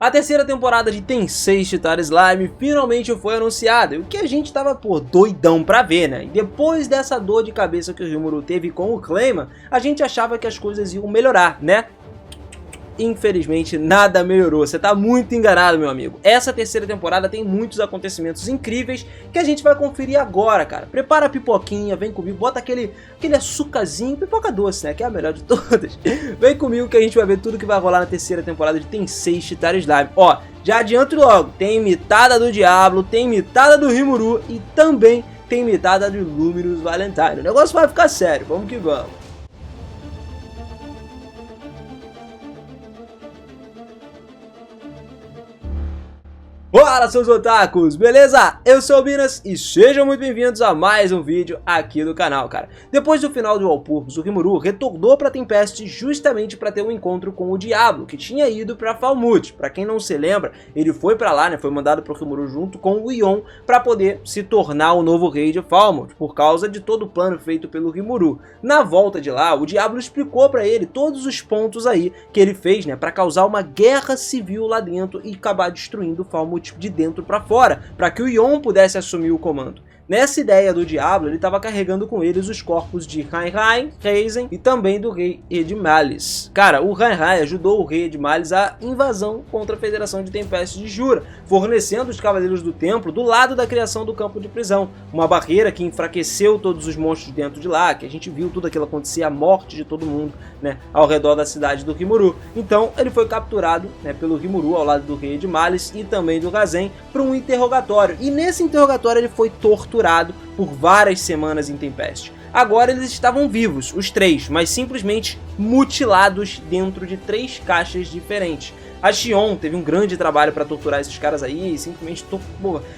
A terceira temporada de Tensei Shitara Slime finalmente foi anunciada, o que a gente tava, doidão pra ver, né? E depois dessa dor de cabeça que o Rimuru teve com o Clayman, a gente achava que as coisas iam melhorar, né? Infelizmente nada melhorou, você tá muito enganado, meu amigo. Essa terceira temporada tem muitos acontecimentos incríveis que a gente vai conferir agora, cara. Prepara a pipoquinha, vem comigo, bota aquele açucarzinho, pipoca doce, né, que é a melhor de todas. Vem comigo que a gente vai ver tudo que vai rolar na terceira temporada de Tensei Shitara Slime. Ó, já adianto logo, tem imitada do Diablo, tem imitada do Rimuru e também tem imitada do Luminous Valentine. O negócio vai ficar sério, vamos que vamos. Fala, seus otakus, beleza? Eu sou o Minas e sejam muito bem-vindos a mais um vídeo aqui do canal, cara. Depois do final de Walpurgis, o Rimuru retornou pra Tempest justamente para ter um encontro com o Diablo, que tinha ido pra Falmouth. Pra quem não se lembra, ele foi pra lá, né, foi mandado pro Rimuru junto com o Yon pra poder se tornar o novo rei de Falmouth, por causa de todo o plano feito pelo Rimuru. Na volta de lá, o Diablo explicou pra ele todos os pontos aí que ele fez, né, pra causar uma guerra civil lá dentro e acabar destruindo Falmouth de dentro para fora, para que o Yon pudesse assumir o comando. Nessa ideia do Diablo, ele estava carregando com eles os corpos de Rain, Raizen e também do rei Edmalis. Cara, o Rain ajudou o rei Edmalis à invasão contra a Federação de Tempest de Jura, fornecendo os Cavaleiros do Templo do lado da criação do campo de prisão, uma barreira que enfraqueceu todos os monstros dentro de lá, que a gente viu tudo aquilo acontecer, a morte de todo mundo, né, ao redor da cidade do Rimuru. Então ele foi capturado, né, pelo Rimuru ao lado do rei Edmalis e também do Raizen para um interrogatório, e nesse interrogatório ele foi torturado por várias semanas em Tempest. Agora eles estavam vivos, os três, mas simplesmente mutilados dentro de 3 caixas diferentes. A Xion teve um grande trabalho para torturar esses caras aí e simplesmente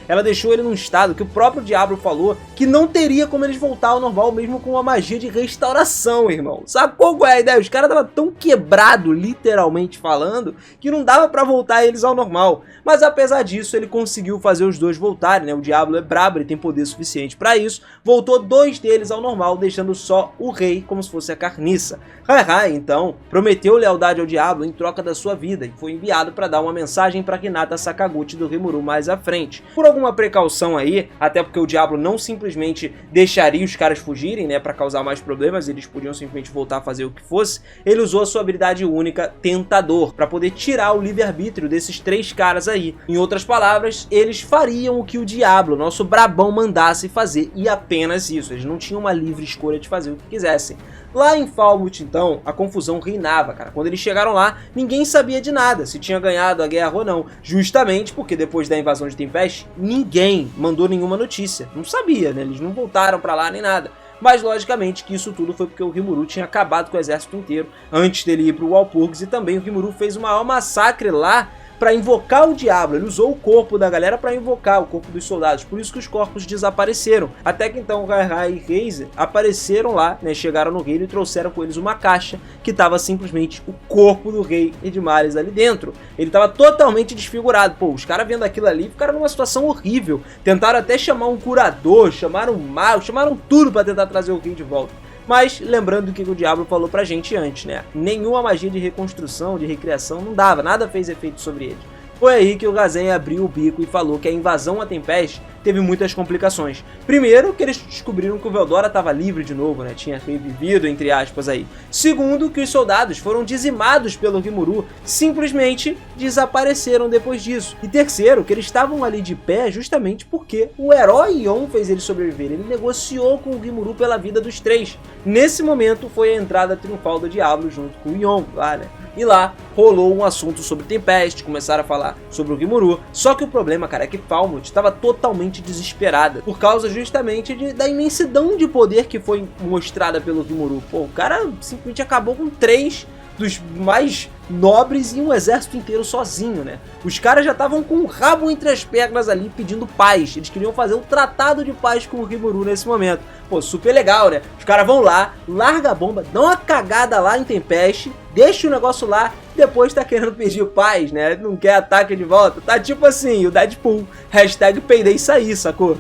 ela deixou ele num estado que o próprio Diablo falou que não teria como eles voltar ao normal mesmo com uma magia de restauração, irmão. Sacou qual é a ideia? Os caras estavam tão quebrados, literalmente falando, que não dava para voltar eles ao normal. Mas apesar disso, ele conseguiu fazer os dois voltarem, né? O Diablo é brabo, ele tem poder suficiente para isso. Voltou 2 deles ao normal, deixando só o rei como se fosse a carniça. Rai, então, prometeu lealdade ao Diablo em troca da sua vida e foi enviado para dar uma mensagem para Hinata Sakaguchi do Rimuru mais à frente. Por alguma precaução aí, até porque o Diablo não simplesmente deixaria os caras fugirem, né, para causar mais problemas, eles podiam simplesmente voltar a fazer o que fosse, ele usou a sua habilidade única Tentador para poder tirar o livre-arbítrio desses 3 caras aí. Em outras palavras, eles fariam o que o Diablo, nosso brabão, mandasse fazer e apenas isso, eles não tinham uma livre escolha de fazer o que quisessem. Lá em Falmouth, então, a confusão reinava, cara. Quando eles chegaram lá, ninguém sabia de nada, se tinha ganhado a guerra ou não. Justamente porque depois da invasão de Tempest, ninguém mandou nenhuma notícia. Não sabia, né? Eles não voltaram pra lá nem nada. Mas logicamente que isso tudo foi porque o Rimuru tinha acabado com o exército inteiro antes dele ir pro Walpurgis, e também o Rimuru fez o maior massacre lá para invocar o Diablo. Ele usou o corpo da galera para invocar o corpo dos soldados, por isso que os corpos desapareceram. Até que então Rai e Raizen apareceram lá, né, chegaram no reino e trouxeram com eles uma caixa que estava simplesmente o corpo do rei Edmalis ali dentro. Ele estava totalmente desfigurado. Pô, os caras vendo aquilo ali ficaram numa situação horrível. Tentaram até chamar um curador, chamaram um mago, chamaram tudo para tentar trazer o rei de volta. Mas lembrando o que o Diablo falou pra gente antes, né? Nenhuma magia de reconstrução, de recriação não dava, nada fez efeito sobre ele. Foi aí que o Raizen abriu o bico e falou que a invasão a Tempest teve muitas complicações. Primeiro, que eles descobriram que o Veldora estava livre de novo, né? Tinha revivido, entre aspas, aí. Segundo, que os soldados foram dizimados pelo Rimuru, simplesmente desapareceram depois disso. E terceiro, que eles estavam ali de pé justamente porque o herói Yon fez eles sobreviverem. Ele negociou com o Rimuru pela vida dos 3. Nesse momento, foi a entrada triunfal do Diablo junto com o Yon, lá, né? E lá rolou um assunto sobre Tempest, começaram a falar sobre o Rimuru. Só que o problema, cara, é que Falmouth estava totalmente desesperada por causa justamente da imensidão de poder que foi mostrada pelo Rimuru. Pô, o cara simplesmente acabou com 3 dos mais nobres e um exército inteiro sozinho, né? Os caras já estavam com o rabo entre as pernas ali pedindo paz. Eles queriam fazer um tratado de paz com o Rimuru nesse momento. Pô, super legal, né? Os caras vão lá, larga a bomba, dão uma cagada lá em Tempest, deixa o negócio lá, depois tá querendo pedir paz, né? Não quer ataque de volta. Tá tipo assim, o Deadpool. Hashtag peidei sair, sacou?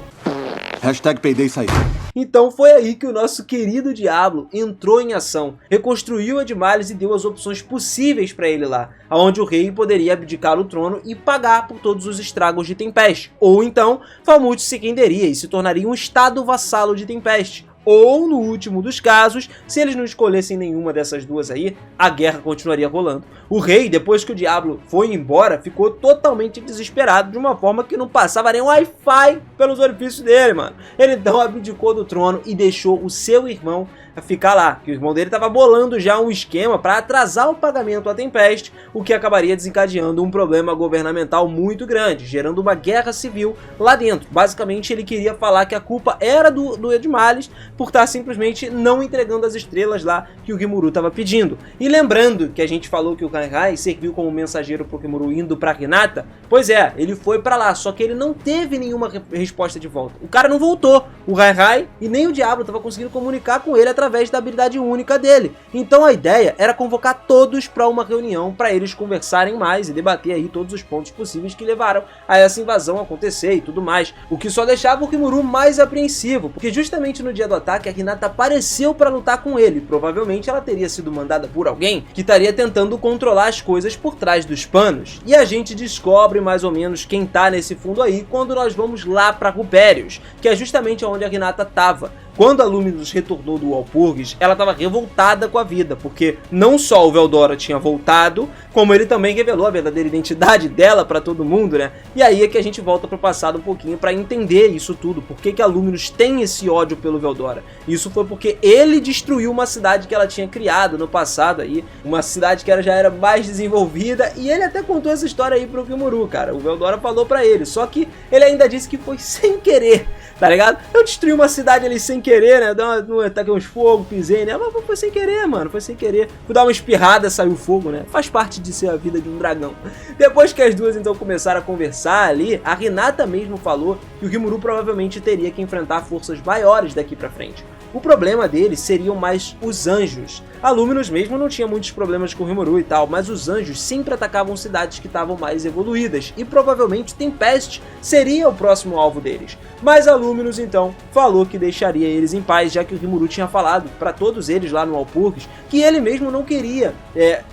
Hashtag peidei sair. Então foi aí que o nosso querido Diablo entrou em ação, reconstruiu Edmalice e deu as opções possíveis para ele lá, onde o rei poderia abdicar o trono e pagar por todos os estragos de Tempest, ou então Falmouth se renderia e se tornaria um estado vassalo de Tempest. Ou, no último dos casos, se eles não escolhessem nenhuma dessas duas aí, a guerra continuaria rolando. O rei, depois que o Diablo foi embora, ficou totalmente desesperado de uma forma que não passava nem Wi-Fi pelos orifícios dele, mano. Ele então abdicou do trono e deixou o seu irmão ficar lá, que o irmão dele estava bolando já um esquema para atrasar o pagamento à Tempest, o que acabaria desencadeando um problema governamental muito grande, gerando uma guerra civil lá dentro. Basicamente, ele queria falar que a culpa era do Edmalice por estar simplesmente não entregando as estrelas lá que o Rimuru estava pedindo. E lembrando que a gente falou que o Kainrai serviu como mensageiro pro Rimuru indo pra Hinata, pois é, ele foi pra lá, só que ele não teve nenhuma resposta de volta. O cara não voltou, o Kainrai e nem o Diablo estava conseguindo comunicar com ele através da habilidade única dele. Então a ideia era convocar todos para uma reunião para eles conversarem mais e debater aí todos os pontos possíveis que levaram a essa invasão acontecer e tudo mais. O que só deixava o Rimuru mais apreensivo, porque justamente no dia do ataque a Hinata apareceu para lutar com ele. Provavelmente ela teria sido mandada por alguém que estaria tentando controlar as coisas por trás dos panos. E a gente descobre mais ou menos quem tá nesse fundo aí quando nós vamos lá para Rupérios, que é justamente onde a Hinata estava. Quando a Luminous retornou do Walpurgis, ela estava revoltada com a vida, porque não só o Veldora tinha voltado, como ele também revelou a verdadeira identidade dela para todo mundo, né? E aí é que a gente volta pro passado um pouquinho para entender isso tudo, por que a Luminous tem esse ódio pelo Veldora. Isso foi porque ele destruiu uma cidade que ela tinha criado no passado aí, uma cidade que já era mais desenvolvida, e ele até contou essa história aí pro Rimuru, cara. O Veldora falou para ele, só que ele ainda disse que foi sem querer, tá ligado? Eu destruí uma cidade ali sem querer, né? Taquei uns fogos, pisei, né? Mas foi sem querer, mano. Foi sem querer. Fui dar uma espirrada, saiu fogo, né? Faz parte de ser a vida de um dragão. Depois que as duas então começaram a conversar ali, a Hinata mesmo falou que o Rimuru provavelmente teria que enfrentar forças maiores daqui pra frente. O problema deles seriam mais os anjos. A Luminous mesmo não tinha muitos problemas com o Rimuru e tal, mas os anjos sempre atacavam cidades que estavam mais evoluídas, e provavelmente Tempest seria o próximo alvo deles. Mas a Luminous então falou que deixaria eles em paz, já que o Rimuru tinha falado para todos eles lá no Walpurgis que ele mesmo não queria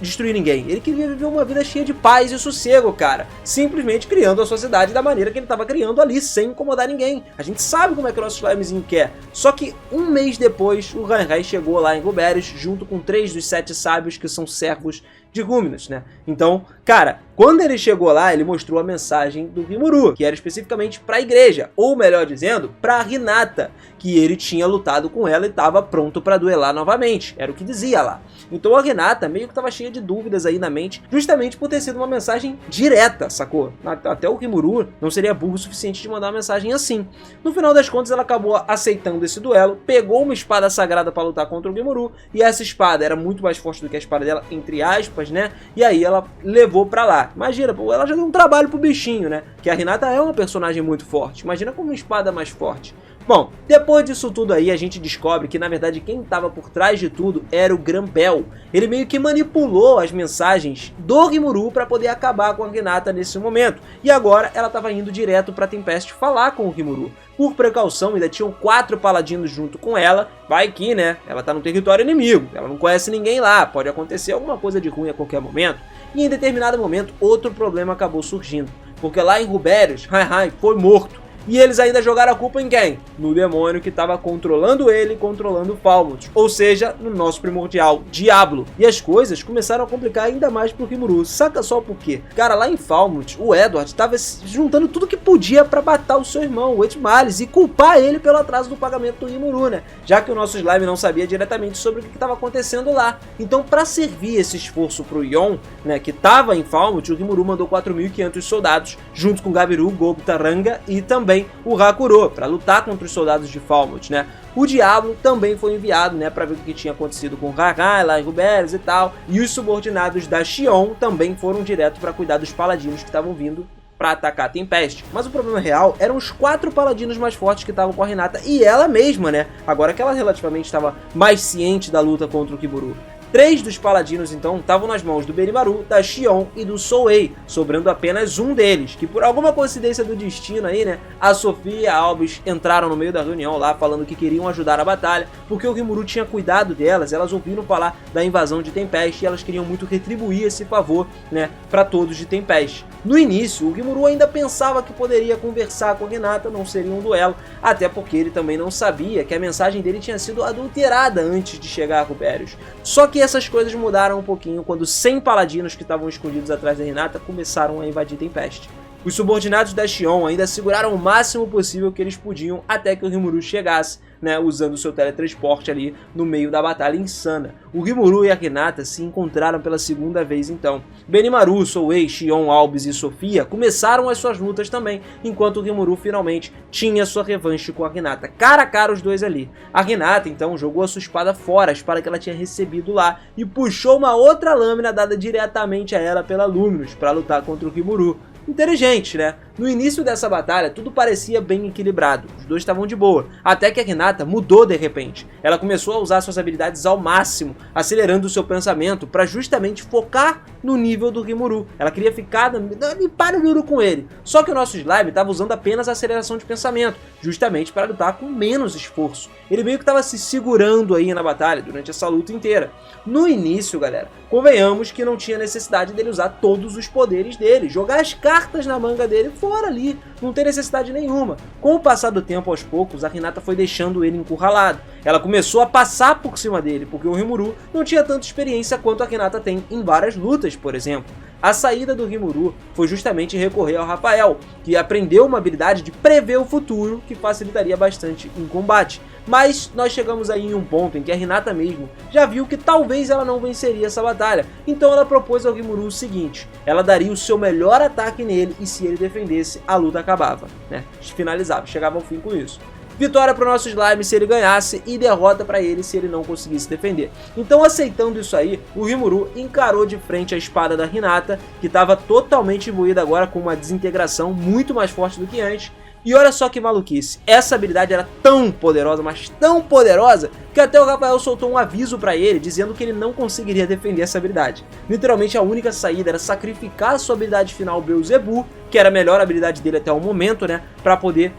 destruir ninguém. Ele queria viver uma vida cheia de paz e sossego, cara. Simplesmente criando a sua cidade da maneira que ele estava criando ali, sem incomodar ninguém. A gente sabe como é que o nosso slimezinho quer. Só que um mês depois, o Kainrai chegou lá em Rupérios, junto com 3 dos 7 sábios que são servos de Ruminous, né? Então, cara, quando ele chegou lá, ele mostrou a mensagem do Rimuru, que era especificamente para a igreja, ou melhor dizendo, para a Hinata, que ele tinha lutado com ela e estava pronto para duelar novamente, era o que dizia lá. Então a Hinata meio que estava cheia de dúvidas aí na mente, justamente por ter sido uma mensagem direta, sacou? Até o Rimuru não seria burro o suficiente de mandar uma mensagem assim. No final das contas, ela acabou aceitando esse duelo, pegou uma espada sagrada para lutar contra o Rimuru, e essa espada era muito mais forte do que a espada dela, entre aspas, né? E aí ela levou pra lá. Imagina, pô, ela já deu um trabalho pro bichinho, né? Que a Hinata é uma personagem muito forte. Imagina como uma espada mais forte. Bom, depois disso tudo aí, a gente descobre que, na verdade, quem estava por trás de tudo era o Grampel. Ele meio que manipulou as mensagens do Rimuru para poder acabar com a Hinata nesse momento. E agora ela estava indo direto para Tempest falar com o Rimuru. Por precaução, ainda tinham 4 paladinos junto com ela. Vai que, né? Ela tá no território inimigo. Ela não conhece ninguém lá. Pode acontecer alguma coisa de ruim a qualquer momento. E em determinado momento, outro problema acabou surgindo. Porque lá em Rupérios, Kainrai foi morto. E eles ainda jogaram a culpa em quem? No demônio que estava controlando ele, controlando Falmouth. Ou seja, no nosso primordial, Diablo. E as coisas começaram a complicar ainda mais pro Rimuru. Saca só por quê? Cara, lá em Falmouth, o Edward estava juntando tudo que podia para matar o seu irmão, o Edmalice, e culpar ele pelo atraso do pagamento do Rimuru, né? Já que o nosso slime não sabia diretamente sobre o que estava acontecendo lá. Então, para servir esse esforço pro Yon, né, que estava em Falmouth, o Rimuru mandou 4.500 soldados, junto com Gabiru, Gobtaranga e também o Hakuro, para lutar contra os soldados de Falmouth, né? O Diablo também foi enviado, né, para ver o que tinha acontecido com o Kainrai lá em Rupérios e tal, e os subordinados da Xion também foram direto para cuidar dos paladinos que estavam vindo para atacar a Tempest. Mas o problema real eram os 4 paladinos mais fortes que estavam com a Hinata e ela mesma, né? Agora que ela relativamente estava mais ciente da luta contra o Rimuru. 3 dos paladinos, então, estavam nas mãos do Benimaru, da Xion e do Souei, sobrando apenas um deles, que por alguma coincidência do destino aí, né, a Sofia e a Albis entraram no meio da reunião lá, falando que queriam ajudar a batalha, porque o Rimuru tinha cuidado delas, elas ouviram falar da invasão de Tempest e elas queriam muito retribuir esse favor, né, para todos de Tempest. No início, o Rimuru ainda pensava que poderia conversar com a Hinata, não seria um duelo, até porque ele também não sabia que a mensagem dele tinha sido adulterada antes de chegar a Ruperius. Só que essas coisas mudaram um pouquinho quando 100 paladinos que estavam escondidos atrás da Hinata começaram a invadir Tempest. Os subordinados da Xion ainda seguraram o máximo possível que eles podiam até que o Rimuru chegasse, né, usando seu teletransporte ali no meio da batalha insana. O Rimuru e a Hinata se encontraram pela segunda vez então. Benimaru, Souei, Xion, Albis e Sofia começaram as suas lutas também, enquanto o Rimuru finalmente tinha sua revanche com a Hinata. Cara a cara os dois ali. A Hinata então jogou a sua espada fora, a espada que ela tinha recebido lá, e puxou uma outra lâmina dada diretamente a ela pela Luminous para lutar contra o Rimuru. Inteligente, né? No início dessa batalha, tudo parecia bem equilibrado, os dois estavam de boa, até que a Hinata mudou de repente. Ela começou a usar suas habilidades ao máximo, acelerando o seu pensamento para justamente focar no nível do Rimuru. Ela queria ficar limpar o duro com ele, só que o nosso slime estava usando apenas a aceleração de pensamento, justamente para lutar com menos esforço. Ele meio que estava se segurando aí na batalha durante essa luta inteira. No início, galera, convenhamos que não tinha necessidade dele usar todos os poderes dele, jogar as cartas na manga dele fora ali, não tem necessidade nenhuma. Com o passar do tempo, aos poucos, a Hinata foi deixando ele encurralado. Ela começou a passar por cima dele, porque o Rimuru não tinha tanta experiência quanto a Hinata tem em várias lutas, por exemplo. A saída do Rimuru foi justamente recorrer ao Rafael, que aprendeu uma habilidade de prever o futuro que facilitaria bastante em combate. Mas nós chegamos aí em um ponto em que a Hinata mesmo já viu que talvez ela não venceria essa batalha. Então ela propôs ao Rimuru o seguinte: ela daria o seu melhor ataque nele e se ele defendesse, a luta acabava, né? Finalizava, chegava ao fim com isso. Vitória para o nosso slime se ele ganhasse e derrota para ele se ele não conseguisse defender. Então, aceitando isso aí, o Rimuru encarou de frente a espada da Hinata, que estava totalmente imbuída agora com uma desintegração muito mais forte do que antes. E olha só que maluquice, essa habilidade era tão poderosa, mas tão poderosa, que até o Rafael soltou um aviso para ele, dizendo que ele não conseguiria defender essa habilidade. Literalmente a única saída era sacrificar a sua habilidade final Beelzebub, que era a melhor habilidade dele até o momento, né, para poder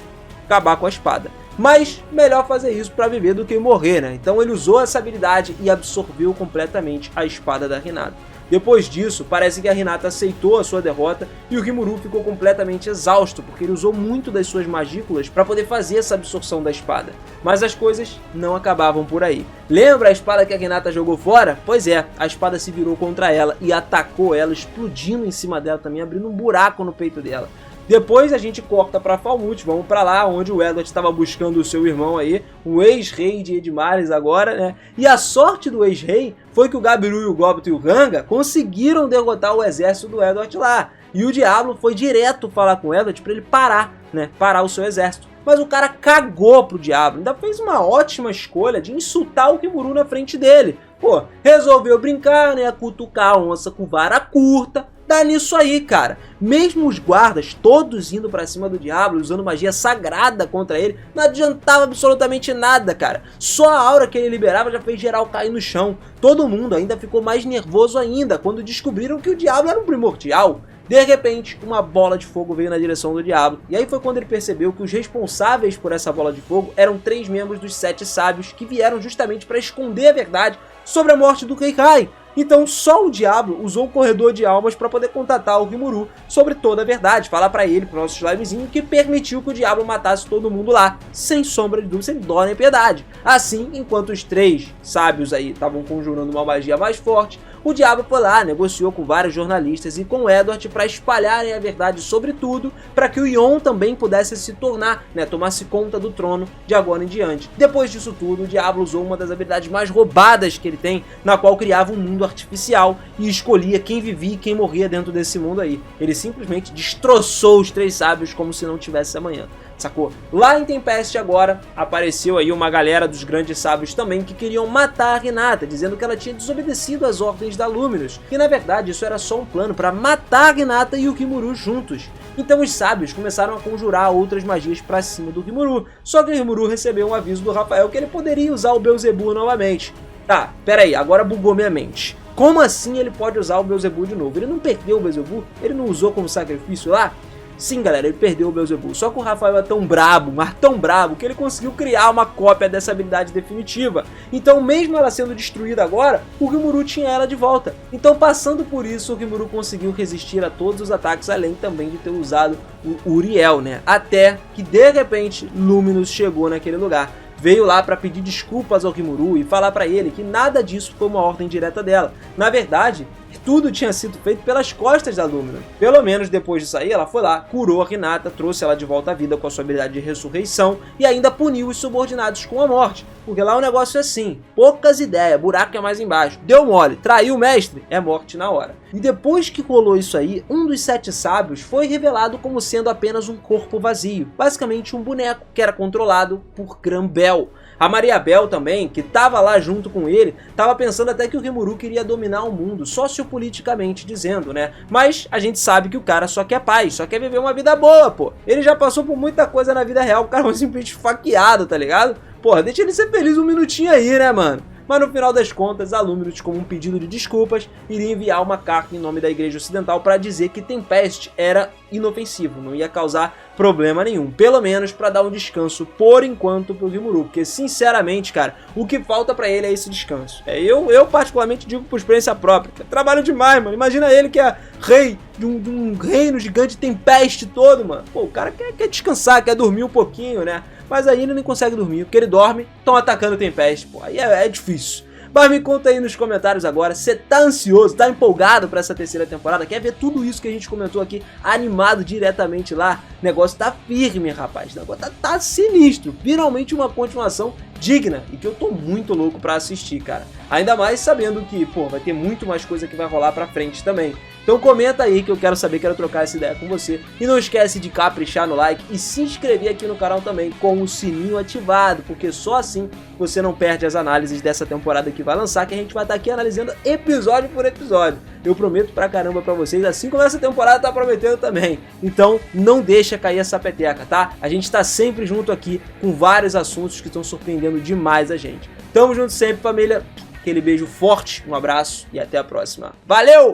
acabar com a espada. Mas melhor fazer isso para viver do que morrer, né? Então ele usou essa habilidade e absorveu completamente a espada da Hinata. Depois disso, parece que a Hinata aceitou a sua derrota e o Rimuru ficou completamente exausto, porque ele usou muito das suas magículas para poder fazer essa absorção da espada. Mas as coisas não acabavam por aí. Lembra a espada que a Hinata jogou fora? Pois é, a espada se virou contra ela e atacou ela, explodindo em cima dela também, abrindo um buraco no peito dela. Depois a gente corta para Falmouth, vamos para lá onde o Edward estava buscando o seu irmão aí, o ex-rei de Edmares agora, né? E a sorte do ex-rei foi que o Gabiru, o Gobito e o Ranga conseguiram derrotar o exército do Edward lá. E o Diablo foi direto falar com o Edward para ele parar, né? Parar o seu exército. Mas o cara cagou pro Diablo, ainda fez uma ótima escolha de insultar o Rimuru na frente dele. Pô, resolveu brincar, né? Cutucar a onça com vara curta. Dá nisso aí, cara. Mesmo os guardas todos indo pra cima do Diablo, usando magia sagrada contra ele, não adiantava absolutamente nada, cara. Só a aura que ele liberava já fez geral cair no chão. Todo mundo ainda ficou mais nervoso ainda quando descobriram que o Diablo era um primordial. De repente, uma bola de fogo veio na direção do Diablo, e aí foi quando ele percebeu que os responsáveis por essa bola de fogo eram 3 membros dos 7 sábios que vieram justamente para esconder a verdade sobre a morte do Keikai. Então só o Diablo usou o corredor de almas para poder contatar o Rimuru sobre toda a verdade, falar para ele, pro nosso slimezinho, que permitiu que o Diablo matasse todo mundo lá, sem sombra de dúvida, sem dó nem piedade. Assim, enquanto os 3 sábios aí estavam conjurando uma magia mais forte, o Diablo foi lá, negociou com vários jornalistas e com o Edward para espalharem a verdade sobre tudo, para que o Yon também pudesse se tornar, né, tomasse conta do trono de agora em diante. Depois disso tudo, o Diablo usou uma das habilidades mais roubadas que ele tem, na qual criava um mundo artificial e escolhia quem vivia e quem morria dentro desse mundo aí. Ele simplesmente destroçou os 3 sábios como se não tivesse amanhã. Sacou? Lá em Tempest agora, apareceu aí uma galera dos grandes sábios também que queriam matar a Hinata, dizendo que ela tinha desobedecido às ordens da Luminous, que na verdade isso era só um plano para matar a Hinata e o Rimuru juntos. Então os sábios começaram a conjurar outras magias para cima do Rimuru, só que o Rimuru recebeu um aviso do Rafael que ele poderia usar o Beelzebub novamente. Tá, pera aí, agora bugou minha mente. Como assim ele pode usar o Beelzebub de novo? Ele não perdeu o Beelzebub? Ele não usou como sacrifício lá? Sim, galera, ele perdeu o Beelzebub. Só que o Rafael é tão brabo, mas tão brabo, que ele conseguiu criar uma cópia dessa habilidade definitiva. Então, mesmo ela sendo destruída agora, o Rimuru tinha ela de volta. Então, passando por isso, o Rimuru conseguiu resistir a todos os ataques, além também de ter usado o Uriel, né? Até que, de repente, Luminous chegou naquele lugar. Veio lá para pedir desculpas ao Rimuru e falar para ele que nada disso foi uma ordem direta dela. Na verdade, tudo tinha sido feito pelas costas da Lumina. Pelo menos depois disso aí, ela foi lá, curou a Hinata, trouxe ela de volta à vida com a sua habilidade de ressurreição e ainda puniu os subordinados com a morte. Porque lá o negócio é assim, poucas ideias, buraco é mais embaixo. Deu mole, traiu o mestre, é morte na hora. E depois que rolou isso aí, um dos 7 sábios foi revelado como sendo apenas um corpo vazio. Basicamente um boneco que era controlado por Gran-Bell. A Maria Bell também, que estava lá junto com ele, estava pensando até que o Rimuru queria dominar o mundo, sociopoliticamente dizendo, né? Mas a gente sabe que o cara só quer paz, só quer viver uma vida boa, pô. Ele já passou por muita coisa na vida real, o cara foi simplesmente esfaqueado, tá ligado? Porra, deixa ele ser feliz um minutinho aí, né, mano? Mas no final das contas, a Luminous, como um pedido de desculpas, iria enviar uma carta em nome da Igreja Ocidental para dizer que Tempest era inofensivo, não ia causar problema nenhum. Pelo menos para dar um descanso por enquanto pro Rimuru, porque sinceramente, cara, o que falta para ele é esse descanso. Eu particularmente digo por experiência própria, cara, trabalho demais, mano. Imagina ele que é rei de um reino gigante Tempest todo, mano. Pô, o cara quer descansar, quer dormir um pouquinho, né? Mas aí ele não consegue dormir, porque ele dorme, estão atacando o Tempest, pô, aí é difícil. Mas me conta aí nos comentários agora, você tá ansioso, tá empolgado pra essa terceira temporada? Quer ver tudo isso que a gente comentou aqui, animado diretamente lá? O negócio tá firme, rapaz, o negócio tá sinistro. Finalmente uma continuação digna e que eu tô muito louco pra assistir, cara. Ainda mais sabendo que, pô, vai ter muito mais coisa que vai rolar pra frente também. Então comenta aí que eu quero saber, quero trocar essa ideia com você. E não esquece de caprichar no like e se inscrever aqui no canal também com o sininho ativado, porque só assim você não perde as análises dessa temporada que vai lançar, que a gente vai estar aqui analisando episódio por episódio. Eu prometo pra caramba pra vocês, assim como essa temporada tá prometendo também. Então não deixa cair essa peteca, tá? A gente tá sempre junto aqui com vários assuntos que estão surpreendendo demais a gente. Tamo junto sempre, família. Aquele beijo forte, um abraço e até a próxima. Valeu!